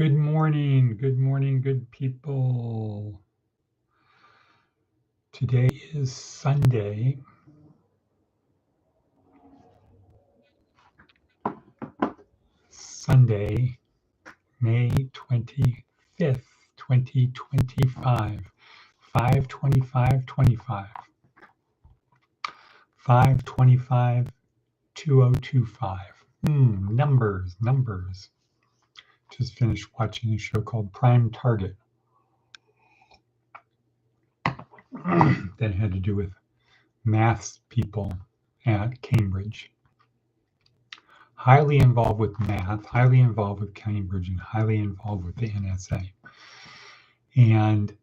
Good morning, good people. Today is Sunday, May 25th, 2025, 5/25/25, 5/25/2025. Numbers. Just finished watching a show called Prime Target that had to do with maths people at Cambridge. Highly involved with math, highly involved with Cambridge, and highly involved with the NSA. And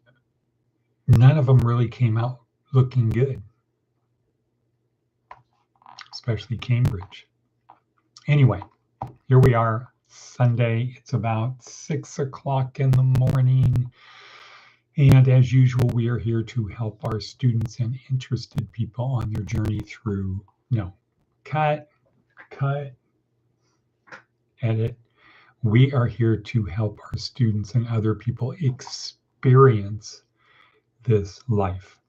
none of them really came out looking good, especially Cambridge. Anyway, here we are, Sunday. It's about 6 o'clock in the morning. And as usual, we are here to help our students and interested people on their journey through, cut, edit. We are here to help our students and other people experience this life,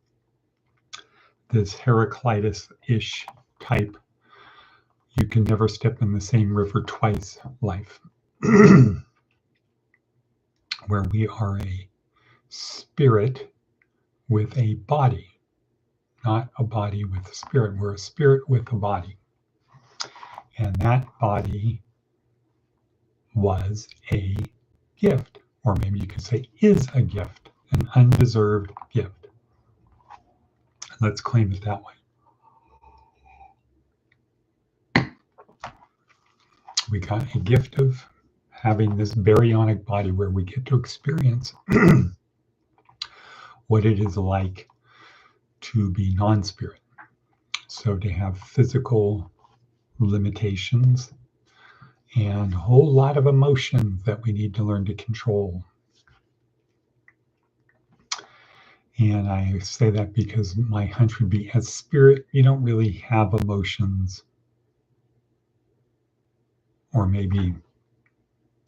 this Heraclitus-ish type, you can never step in the same river twice life, where we are a spirit with a body, not a body with a spirit. We're a spirit with a body. And that body was a gift, or maybe you could say is a gift, an undeserved gift. Let's claim it that way. We got a gift of having this baryonic body where we get to experience what it is like to be non-spirit. So to have physical limitations and a whole lot of emotions that we need to learn to control. And I say that because my hunch would be, as spirit, you don't really have emotions, or maybe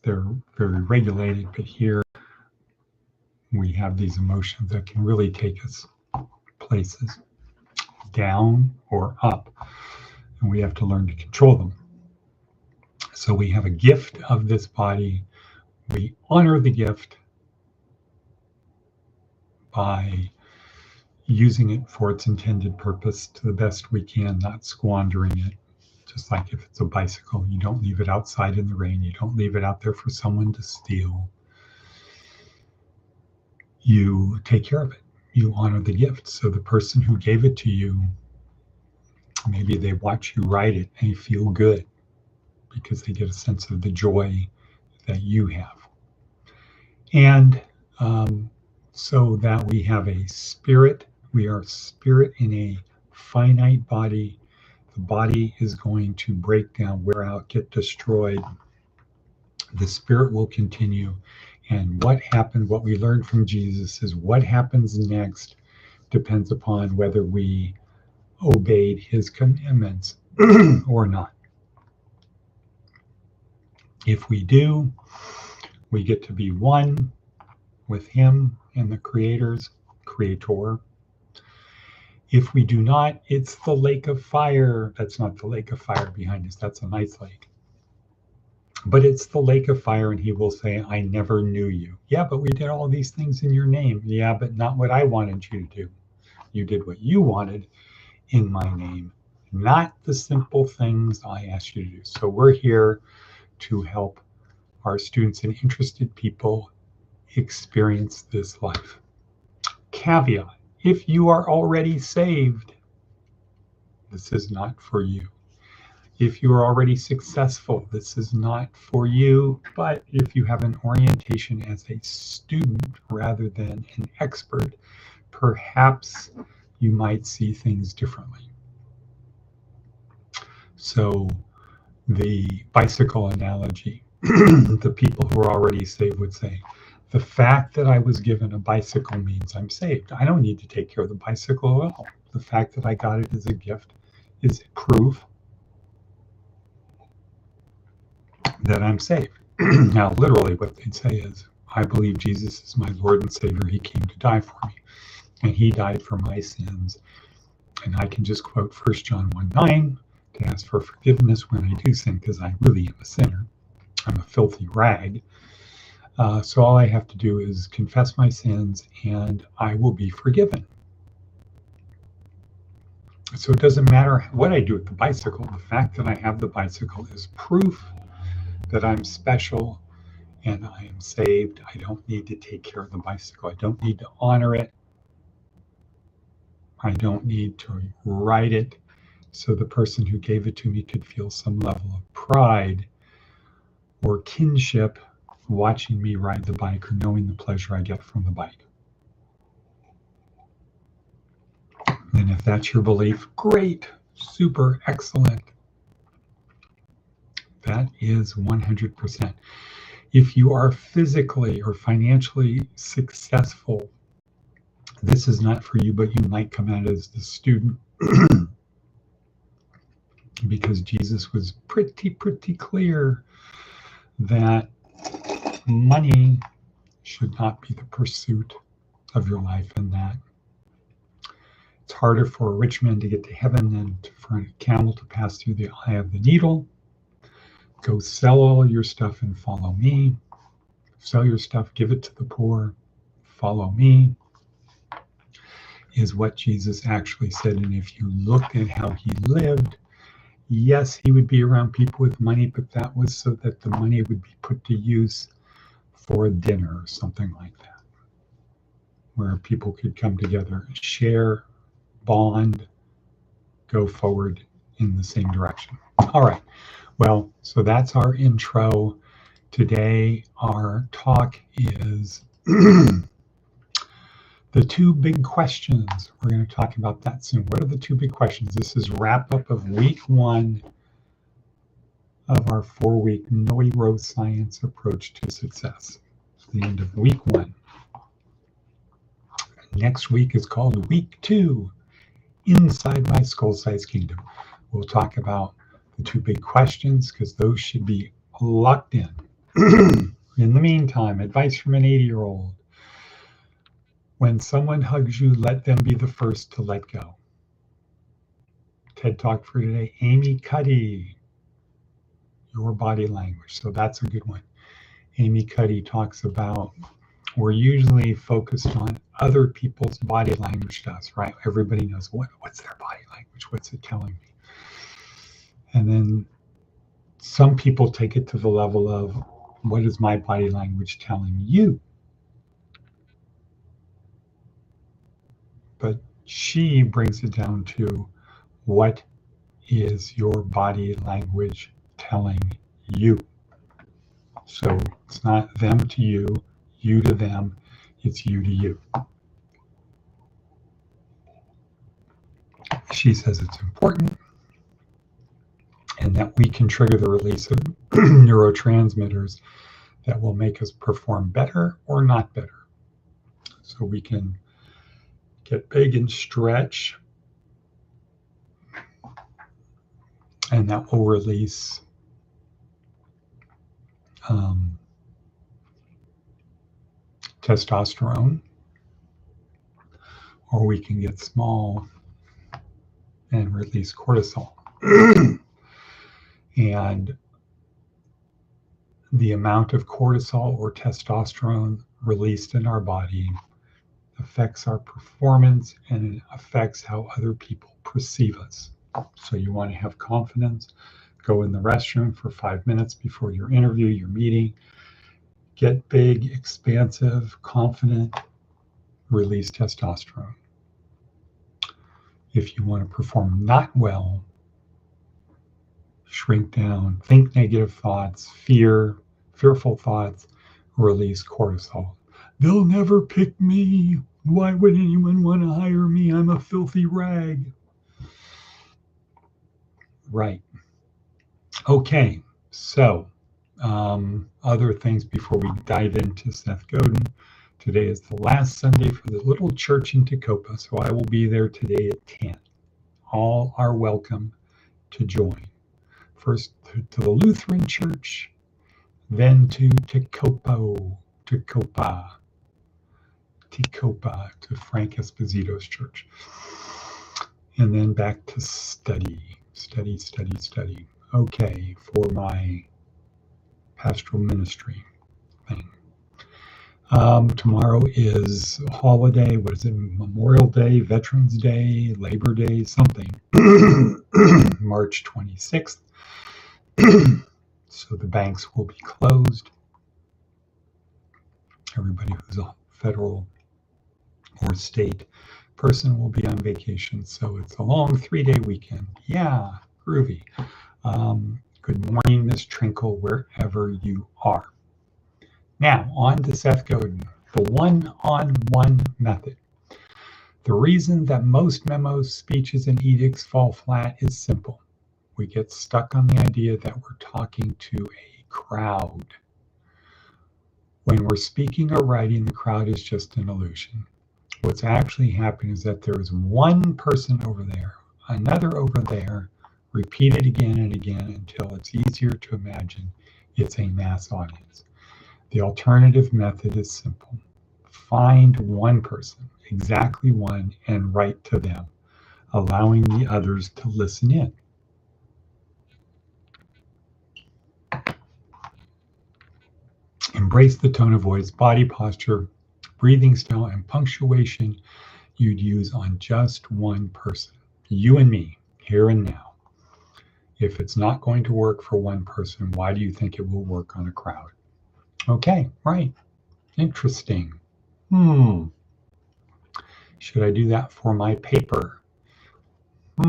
they're very regulated, but here we have these emotions that can really take us places, down or up, and we have to learn to control them. So we have a gift of this body. We honor the gift by using it for its intended purpose to the best we can, not squandering it. Just like if it's a bicycle, you don't leave it outside in the rain. You don't leave it out there for someone to steal. You take care of it. You honor the gift. So the person who gave it to you, maybe they watch you ride it and you feel good because they get a sense of the joy that you have. And so that we have a spirit, we are spirit in a finite body. The body is going to break down, wear out, get destroyed. The spirit will continue. And what happened, what we learned from Jesus is what happens next depends upon whether we obeyed his commandments or not. If we do, we get to be one with him and the creator. If we do not, it's the lake of fire. That's not the lake of fire behind us. That's a nice lake. But it's the lake of fire, and he will say, I never knew you. Yeah, but we did all these things in your name. Yeah, but not what I wanted you to do. You did what you wanted in my name, not the simple things I asked you to do. So we're here to help our students and interested people experience this life. Caveat, if you are already saved, this is not for you. If you are already successful, this is not for you. But if you have an orientation as a student rather than an expert, perhaps you might see things differently. So the bicycle analogy, the people who are already saved would say, the fact that I was given a bicycle means I'm saved. I don't need to take care of the bicycle at all. The fact that I got it as a gift is proof that I'm saved. Now, literally, what they'd say is, I believe Jesus is my Lord and Savior. He came to die for me, and he died for my sins. And I can just quote 1 John 1:9 to ask for forgiveness when I do sin, because I really am a sinner. I'm a filthy rag. So all I have to do is confess my sins, and I will be forgiven. So it doesn't matter what I do with the bicycle. The fact that I have the bicycle is proof that I'm special and I am saved. I don't need to take care of the bicycle. I don't need to honor it. I don't need to ride it so the person who gave it to me could feel some level of pride or kinship watching me ride the bike or knowing the pleasure I get from the bike. And if that's your belief, great, super, excellent. That is 100%. If you are physically or financially successful, this is not for you, but you might come out as the student because Jesus was pretty clear that money should not be the pursuit of your life, and that it's harder for a rich man to get to heaven than for a camel to pass through the eye of the needle. Go sell all your stuff and follow me. Sell your stuff, give it to the poor, follow me, is what Jesus actually said. And if you look at how he lived, yes, he would be around people with money, but that was so that the money would be put to use for a dinner or something like that, where people could come together, share, bond, go forward in the same direction. All right. Well, so that's our intro. Today, our talk is the two big questions. We're going to talk about that soon. What are the two big questions? This is wrap up of week 1 of our 4-week neuroscience approach to success. It's the end of week 1. Next week is called week 2, Inside My Skull-Sized Kingdom. We'll talk about the two big questions because those should be locked in. In the meantime, advice from an 80-year-old. When someone hugs you, let them be the first to let go. TED Talk for today, Amy Cuddy, your body language. So that's a good one. Amy Cuddy talks about, we're usually focused on other people's body language to us, right? Everybody knows what's their body language, what's it telling me? And then some people take it to the level of, what is my body language telling you? But she brings it down to, what is your body language telling you? So it's not them to you, you to them, it's you to you. She says it's important and that we can trigger the release of neurotransmitters that will make us perform better or not better. So we can get big and stretch, and that will release testosterone, or we can get small and release cortisol. And the amount of cortisol or testosterone released in our body affects our performance, and it affects how other people perceive us. So you want to have confidence, go in the restroom for 5 minutes before your interview, your meeting, get big, expansive, confident, release testosterone. If you want to perform not well, shrink down, think negative thoughts, fearful thoughts, release cortisol. They'll never pick me. Why would anyone want to hire me? I'm a filthy rag. Right. Okay, so other things before we dive into Seth Godin. Today is the last Sunday for the little church in Tacoma, so I will be there today at 10. All are welcome to join. First to the Lutheran church, then to Tecopa, to Frank Esposito's church, and then back to study. Okay, for my pastoral ministry thing. Tomorrow is holiday. What is it? Memorial Day, Veterans Day, Labor Day, something. March 26th. So the banks will be closed. Everybody who's a federal or state person will be on vacation. So it's a long 3-day weekend. Yeah, groovy. Good morning, Miss Trinkle, wherever you are. Now, on to Seth Godin, the one-on-one method. The reason that most memos, speeches, and edicts fall flat is simple. We get stuck on the idea that we're talking to a crowd. When we're speaking or writing, the crowd is just an illusion. What's actually happening is that there is one person over there, another over there, repeated again and again until it's easier to imagine it's a mass audience. The alternative method is simple. Find one person, exactly one, and write to them, allowing the others to listen in. Embrace the tone of voice, body posture, breathing style, and punctuation you'd use on just one person, you and me, here and now. If it's not going to work for one person, why do you think it will work on a crowd? Okay, right. Interesting. Should I do that for my paper? There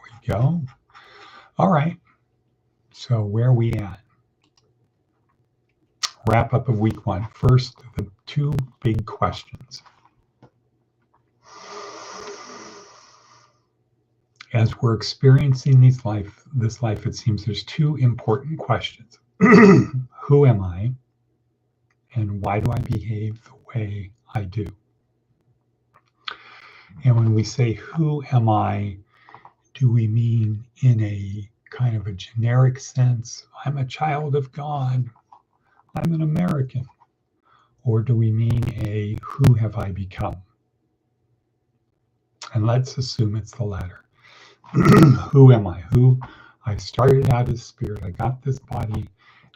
we go. All right. So where are we at? Wrap up of week 1. First, the 2 big questions. As we're experiencing this life, it seems there's 2 important questions. Who am I? And why do I behave the way I do? And when we say, who am I, do we mean in a kind of a generic sense, I'm a child of God, I'm an American? Or do we mean a who have I become? And let's assume it's the latter. Who am I? I started out as spirit. I got this body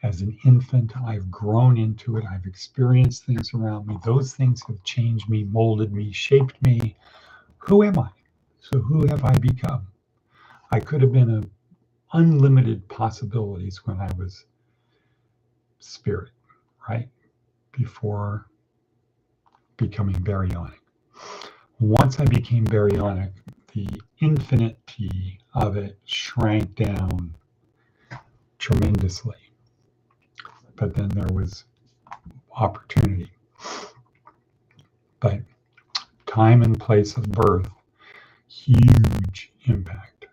as an infant. I've grown into it. I've experienced things around me. Those things have changed me, molded me, shaped me. Who am I? So who have I become? I could have been unlimited possibilities when I was spirit, right? Before becoming baryonic. Once I became baryonic, the infinity of it shrank down tremendously. But then there was opportunity. But time and place of birth, huge impact.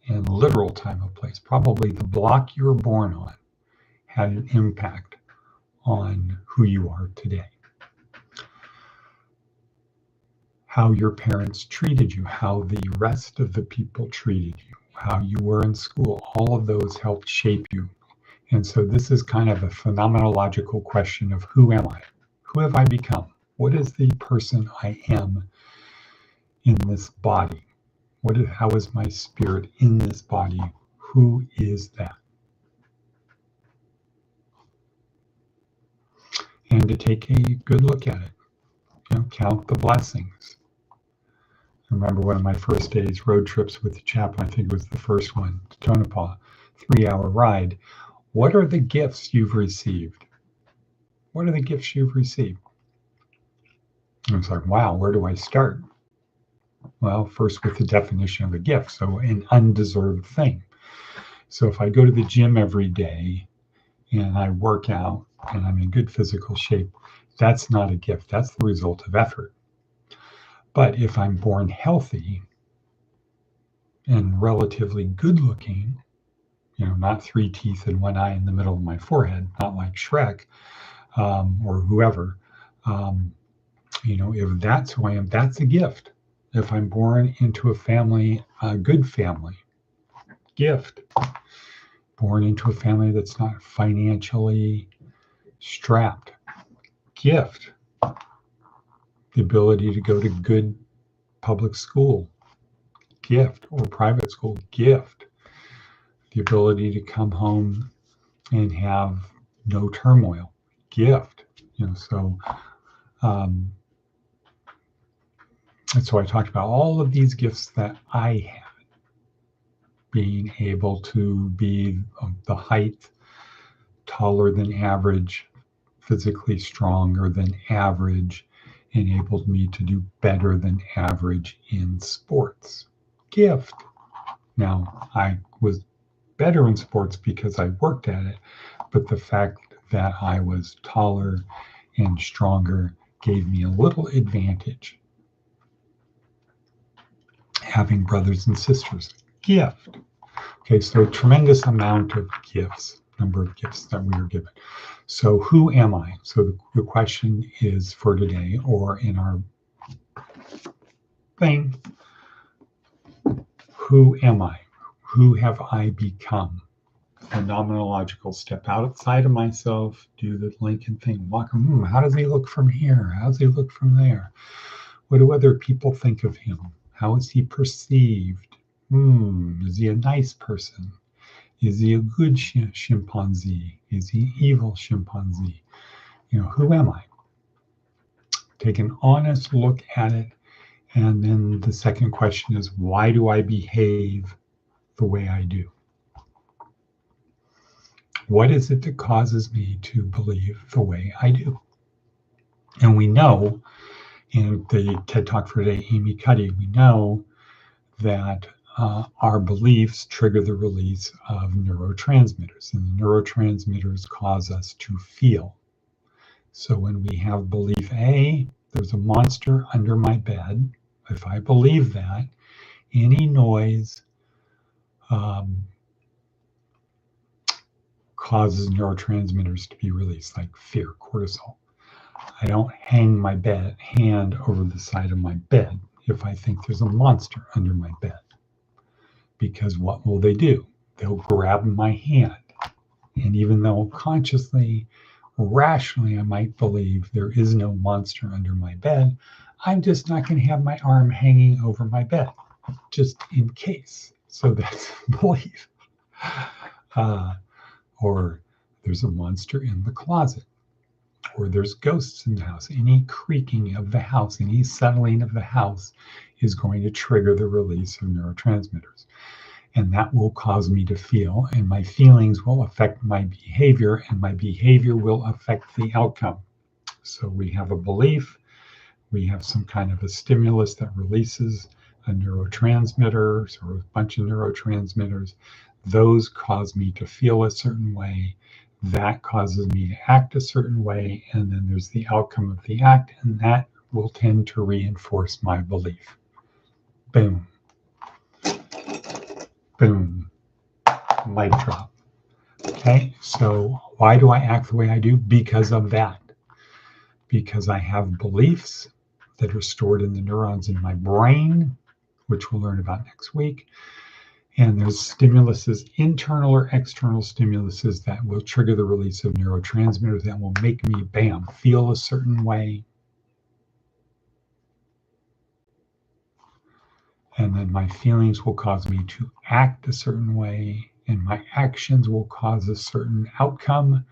And literal time of place, probably the block you were born on, had an impact on who you are today. How your parents treated you, how the rest of the people treated you, how you were in school, all of those helped shape you. And so this is kind of a phenomenological question of who am I? Who have I become? What is the person I am in this body? How is my spirit in this body? Who is that? And to take a good look at it, count the blessings. I remember one of my first days road trips with the chaplain, I think it was the first one, to Tonopah, 3-hour ride. What are the gifts you've received? What are the gifts you've received? And it's like, wow, where do I start? Well, first with the definition of a gift, so an undeserved thing. So if I go to the gym every day and I work out and I'm in good physical shape, that's not a gift. That's the result of effort. But if I'm born healthy and relatively good looking not 3 teeth and 1 eye in the middle of my forehead, not like Shrek, or whoever. If that's who I am, that's a gift. If I'm born into a family, a good family, gift. Born into a family that's not financially strapped, gift. The ability to go to good public school, gift, or private school, gift. The ability to come home and have no turmoil, gift. So and so I talked about all of these gifts that I had. Being able to be of the height, taller than average, physically stronger than average, enabled me to do better than average in sports. Gift. Now, I was better in sports because I worked at it, but the fact that I was taller and stronger gave me a little advantage. Having brothers and sisters. Gift. Okay, so a tremendous amount of gifts, number of gifts that we are given. So who am I? So the question is for today, or in our thing, who am I? Who have I become? Phenomenological, step outside of myself, do the Lincoln thing, walk, how does he look from here? How does he look from there? What do other people think of him? How is he perceived? Is he a nice person? Is he a good chimpanzee? Is he evil chimpanzee? Who am I? Take an honest look at it. And then the second question is, why do I behave the way I do? What is it that causes me to believe the way I do? And we know, in the TED Talk for today, Amy Cuddy, we know that our beliefs trigger the release of neurotransmitters, and the neurotransmitters cause us to feel. So when we have belief A, there's a monster under my bed, if I believe that, any noise causes neurotransmitters to be released, like fear, cortisol. I don't hang my hand over the side of my bed if I think there's a monster under my bed. Because what will they do? They'll grab my hand. And even though consciously, rationally, I might believe there is no monster under my bed, I'm just not going to have my arm hanging over my bed, just in case. So that's belief. Or there's a monster in the closet, or there's ghosts in the house. Any creaking of the house, any settling of the house is going to trigger the release of neurotransmitters. And that will cause me to feel, and my feelings will affect my behavior, and my behavior will affect the outcome. So we have a belief, we have some kind of a stimulus that releases a neurotransmitter or a bunch of neurotransmitters. Those cause me to feel a certain way. That causes me to act a certain way. And then there's the outcome of the act, and that will tend to reinforce my belief. Boom. Boom. Mic drop. Okay, so why do I act the way I do? Because of that. Because I have beliefs that are stored in the neurons in my brain, which we'll learn about next week. And there's stimuluses, internal or external stimuluses, that will trigger the release of neurotransmitters that will make me, bam, feel a certain way. And then my feelings will cause me to act a certain way, and my actions will cause a certain outcome.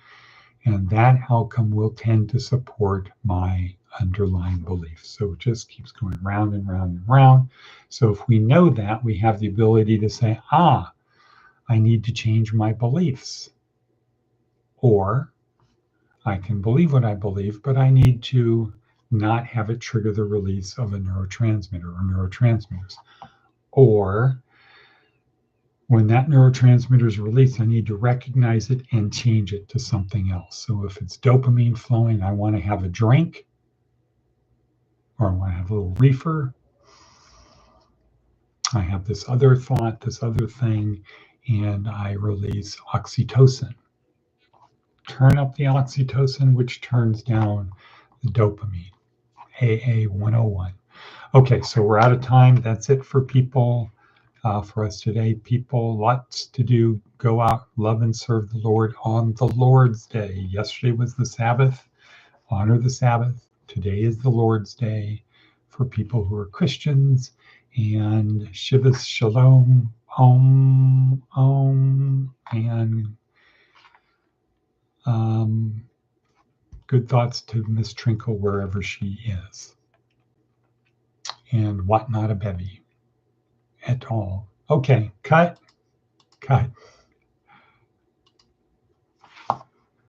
And that outcome will tend to support my underlying beliefs. So it just keeps going round and round and round. So if we know that, we have the ability to say, I need to change my beliefs. Or I can believe what I believe, but I need to not have it trigger the release of a neurotransmitter or neurotransmitters. Or when that neurotransmitter is released, I need to recognize it and change it to something else. So if it's dopamine flowing, I want to have a drink, or I want to have a little reefer. I have this other thought, this other thing, and I release oxytocin. Turn up the oxytocin, which turns down the dopamine. AA 101. Okay, so we're out of time. That's it for people, for us today. People, lots to do. Go out, love and serve the Lord on the Lord's Day. Yesterday was the Sabbath. Honor the Sabbath. Today is the Lord's Day for people who are Christians. And Shiva Shalom, Om, and good thoughts to Miss Trinkle wherever she is. And what not a bevy at all. Okay, cut.